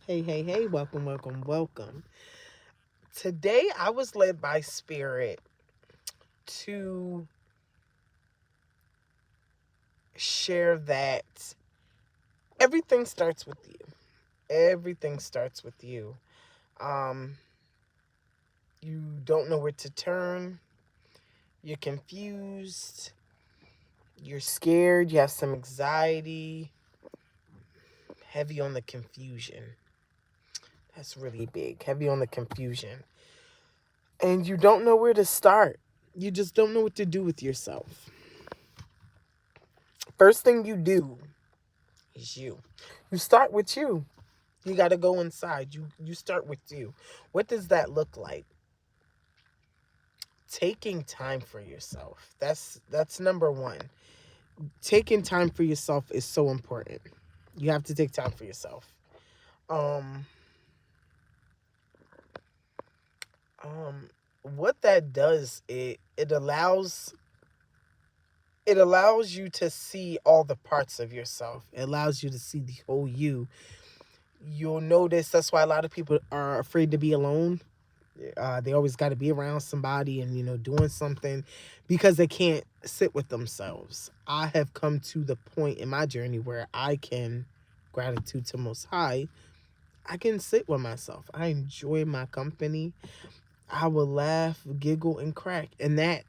Hey, welcome. Today I was led by Spirit to share that everything starts with you. Everything starts with you. Um, you don't know where to turn, you're confused, you're scared, you have some anxiety, heavy on the confusion. That's really big, heavy on the confusion. And you don't know where to start. You just don't know what to do with yourself. First thing you do is you. You start with you. You got to go inside. You start with you. What does that look like? Taking time for yourself. That's number 1. Taking time for yourself is so important. You have to take time for yourself. Um um what that does, it allows you to see all the parts of yourself. It allows you to see the whole you. You'll notice that's why a lot of people are afraid to be alone. They always got to be around somebody and doing something because they can't sit with themselves. I have come to the point in my journey where I can, gratitude to Most High, I can sit with myself. I enjoy my company. I will laugh, giggle, and crack, and that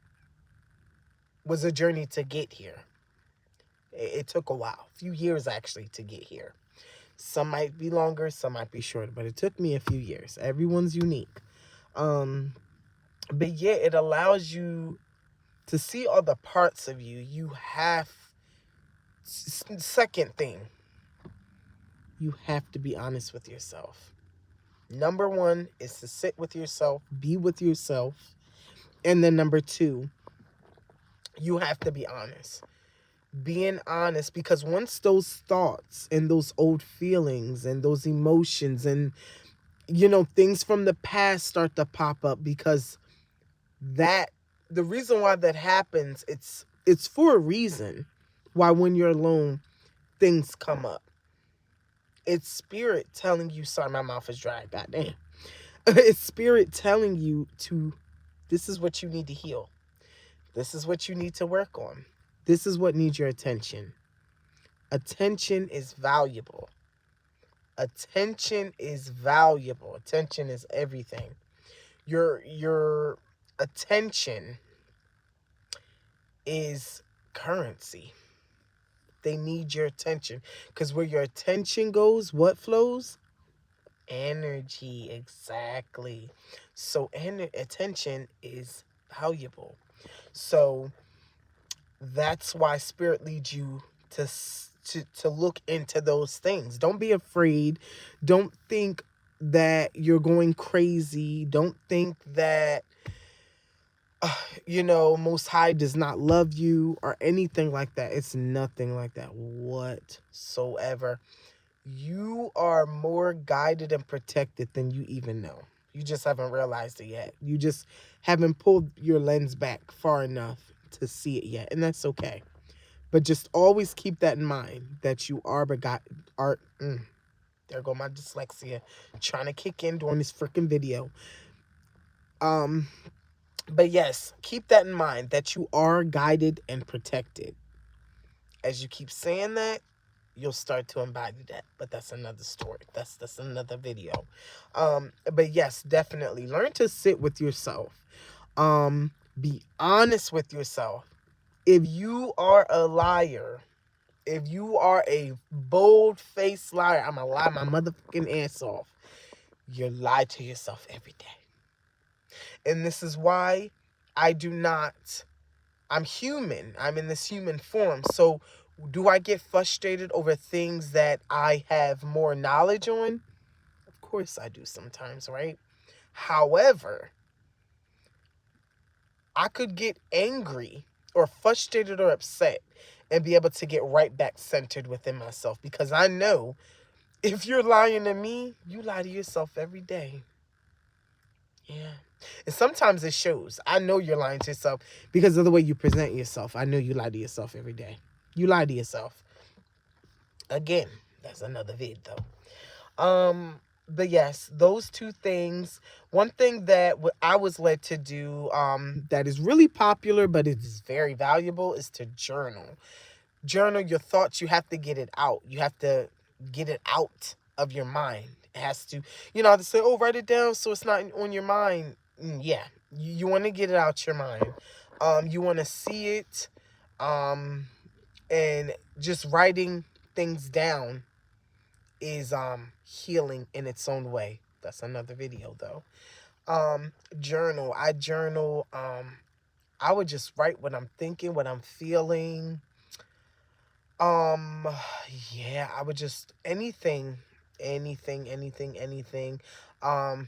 was a journey to get here. It took a while, a few years actually, to get here. Some might be longer, some might be shorter, but it took me a few years. Everyone's unique. Um, but yeah, it allows you to see all the parts of you. You have, second thing, you have to be honest with yourself. Number 1 is to sit with yourself, be with yourself. And then number 2, you have to be honest. Being honest, because once those thoughts and those old feelings and those emotions and things from the past start to pop up, because that the reason why that happens, it's for a reason. Why when you're alone things come up. It's spirit telling you, sorry, my mouth is dry, goddamn. It's spirit telling you to, this is what you need to heal, this is what you need to work on, this is what needs your attention. Attention is valuable. Attention is everything. Your attention is currency. They need your attention, because where your attention goes, what flows? Energy. Exactly. So attention is valuable. So that's why spirit leads you to look into those things. Don't be afraid. Don't think that you're going crazy. Don't think that Most High does not love you or anything like that. It's nothing like that whatsoever. You are more guided and protected than you even know. You just haven't realized it yet. You just haven't pulled your lens back far enough to see it yet, and that's okay. But just always keep that in mind, that you are there go my dyslexia trying to kick in during this freaking video. Um, but yes, keep that in mind, that you are guided and protected. As you keep saying that, you'll start to embody that. But that's another story. That's another video. But yes, definitely learn to sit with yourself. Be honest with yourself. If you are a liar, if you are a bold-faced liar, I'm gonna lie my motherfucking ass off. You lie to yourself every day. And this is why I do not, I'm human. I'm in this human form. So do I get frustrated over things that I have more knowledge on? Of course I do sometimes, right? However, I could get angry or frustrated or upset and be able to get right back centered within myself, because I know if you're lying to me, you lie to yourself every day. Yeah. And sometimes it shows. I know you're lying to yourself because of the way you present yourself. I know you lie to yourself every day. You lie to yourself. Again, that's another vid though. But yes, those two things. One thing that I was led to do, that is really popular, but it is very valuable, is to journal. Journal your thoughts. You have to get it out. You have to get it out of your mind. It has to, to say, oh, write it down so it's not on your mind. Yeah, you want to get it out your mind. You want to see it, um, and just writing things down is healing in its own way. That's another video though. Journal. I journal. I would just write what I'm thinking, what I'm feeling. Um, yeah, I would just anything. Um,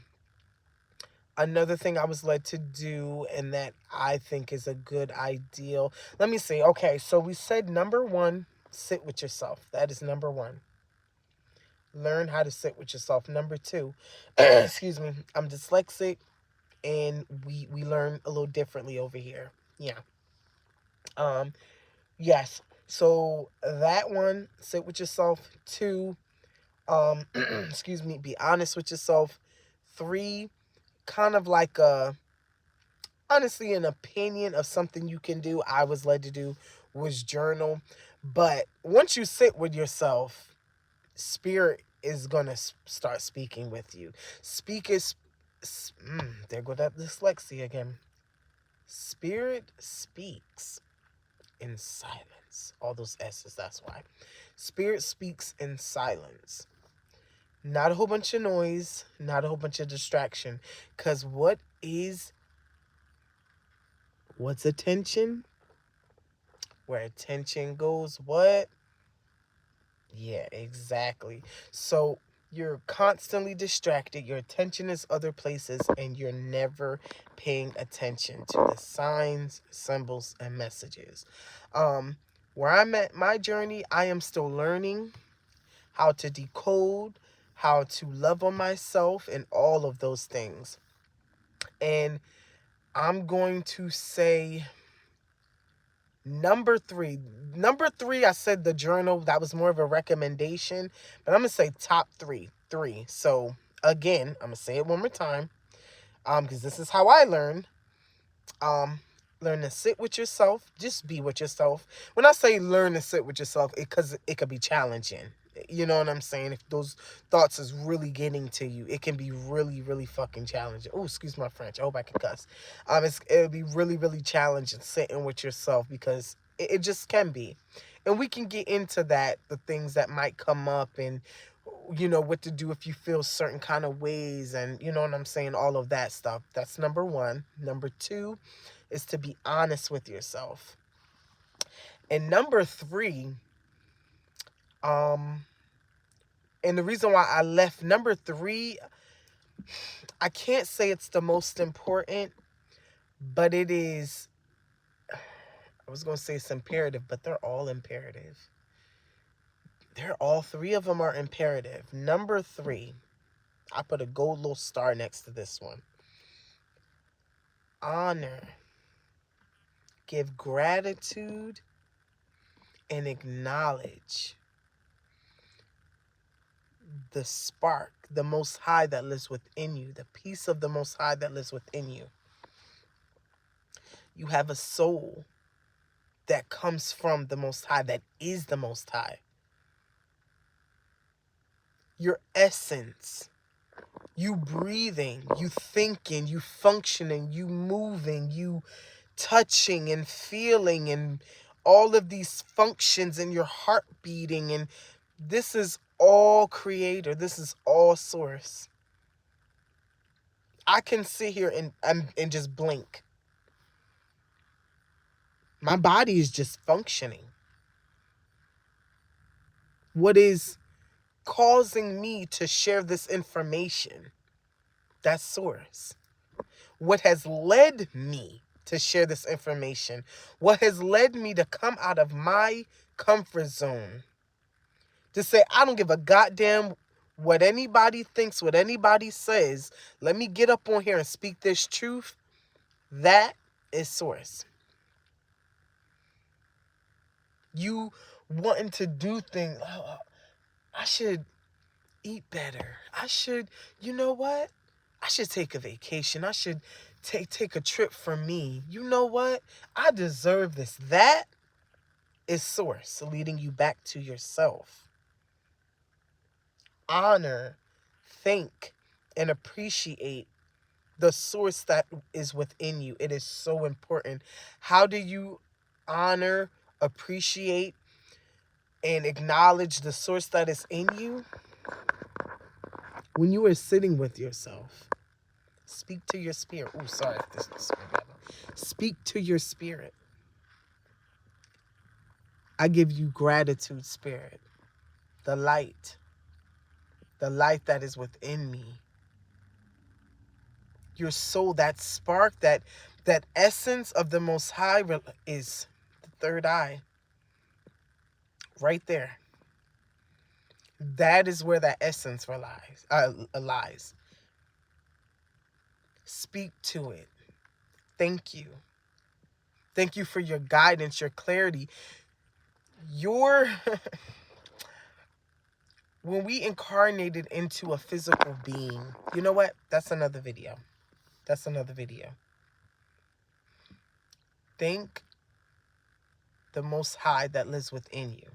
Another thing I was led to do, and that I think is a good ideal. Let me see. Okay, so we said number one, sit with yourself. That is number one. Learn how to sit with yourself. Number two, excuse me, I'm dyslexic, and we learn a little differently over here. Yeah. Um, yes. So that one, sit with yourself. Two, excuse me, be honest with yourself. Three, kind of like honestly an opinion of something you can do. I was led to do was journal, but once you sit with yourself, spirit is gonna start speaking with you. Speak is, there go that dyslexia again. Spirit speaks in silence. All those S's. That's why. Spirit speaks in silence. Not a whole bunch of noise, not a whole bunch of distraction. Because what's attention? Where attention goes, what? Yeah, exactly. So you're constantly distracted, your attention is other places, and you're never paying attention to the signs, symbols, and messages. Um, where I'm at my journey, I am still learning how to decode, how to love on myself, and all of those things. And I'm going to say number three. Number three, I said the journal. That was more of a recommendation. But I'm going to say top three. Three. So, again, I'm going to say it one more time. Because this is how I learn. Um, Learn to sit with yourself. Just be with yourself. When I say learn to sit with yourself, because it could be challenging. You know what I'm saying? If those thoughts is really getting to you, it can be really, really fucking challenging. Oh, excuse my French. I hope I can cuss. It'll be really, really challenging sitting with yourself, because it just can be. And we can get into that, the things that might come up, and what to do if you feel certain kind of ways, and you know what I'm saying, all of that stuff. That's number one. Number two is to be honest with yourself. And number three, um and the reason why I left number three, I can't say it's the most important, but it is, I was going to say it's imperative, but they're all imperative. All three of them are imperative. Number three, I put a gold little star next to this one. Honor, give gratitude, and acknowledge the spark, the Most High that lives within you, the peace of the Most High that lives within you. You have a soul that comes from the Most High, that is the Most High. Your essence, you breathing, you thinking, you functioning, you moving, you touching and feeling, and all of these functions, and your heart beating, and this is all creator, this is all source. I can sit here and just blink. My body is just functioning. What is causing me to share this information? That's source. What has led me to share this information? What has led me to come out of my comfort zone? To say, I don't give a goddamn what anybody thinks, what anybody says. Let me get up on here and speak this truth. That is source. You wanting to do things. Oh, I should eat better. I should, you know what? I should take a vacation. I should take a trip for me. You know what? I deserve this. That is source leading you back to yourself. Honor, thank, and appreciate the source that is within you. It is so important. How do you honor, appreciate, and acknowledge the source that is in you? When you are sitting with yourself, speak to your spirit. Oh, sorry if this is speak to your spirit. I give you gratitude, spirit. The light that is within me. Your soul, that spark, that essence of the Most High is the third eye. Right there. That is where that essence lies. Speak to it. Thank you. Thank you for your guidance, your clarity. When we incarnated into a physical being, you know what? That's another video. Thank the Most High that lives within you.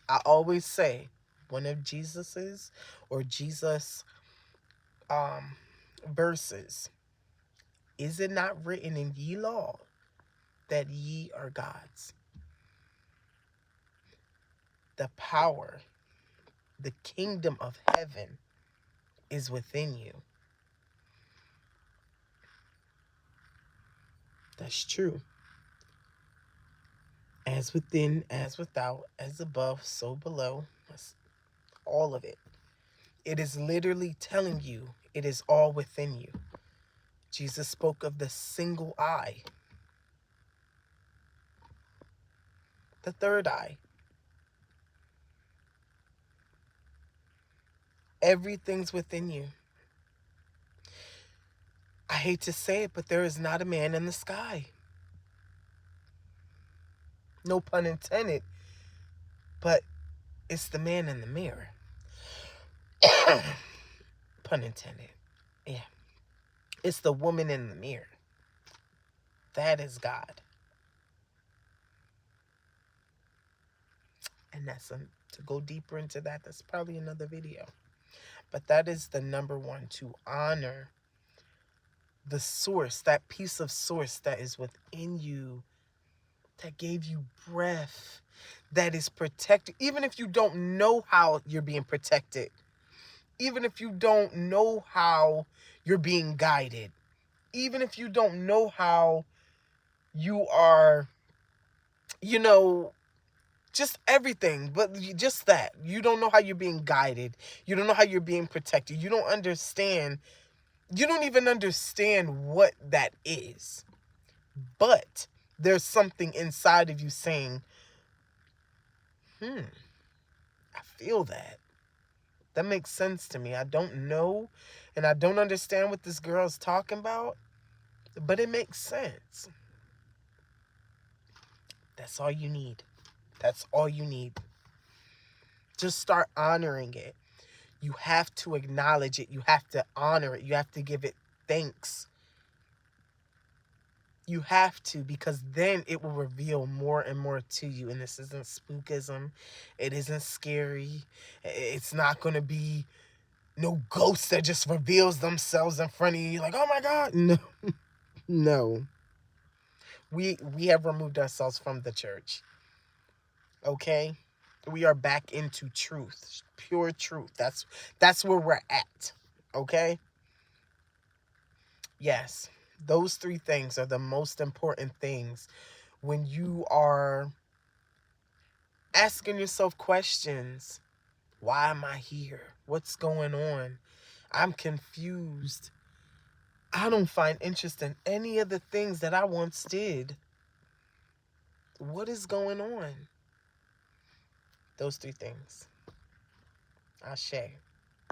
I always say one of Jesus' verses. Is it not written in ye law that ye are gods? The power, the kingdom of heaven is within you. That's true. As within, as without, as above, so below. That's all of it. It is literally telling you it is all within you. Jesus spoke of the single eye, the third eye. Everything's within you. I hate to say it, but there is not a man in the sky. No pun intended, but it's the man in the mirror. Pun intended. Yeah. It's the woman in the mirror. That is God. And to go deeper into that, that's probably another video. But that is the number one, to honor the source, that piece of source that is within you, that gave you breath, that is protected. Even if you don't know how you're being protected, even if you don't know how you're being guided, even if you don't know how you are, just everything, but just that. You don't know how you're being guided. You don't know how you're being protected. You don't understand. You don't even understand what that is. But there's something inside of you saying, I feel that. That makes sense to me. I don't know, and I don't understand what this girl's talking about, but it makes sense. That's all you need. That's all you need. Just start honoring it. You have to acknowledge it. You have to honor it. You have to give it thanks. You have to, because then it will reveal more and more to you. And this isn't spookism. It isn't scary. It's not going to be no ghost that just reveals themselves in front of you. Like, oh my God. No. No. We have removed ourselves from the church. Okay? We are back into truth. Pure truth. That's where we're at. Okay? Yes. Those three things are the most important things when you are asking yourself questions. Why am I here? What's going on? I'm confused. I don't find interest in any of the things that I once did. What is going on? Those three things. Ashe.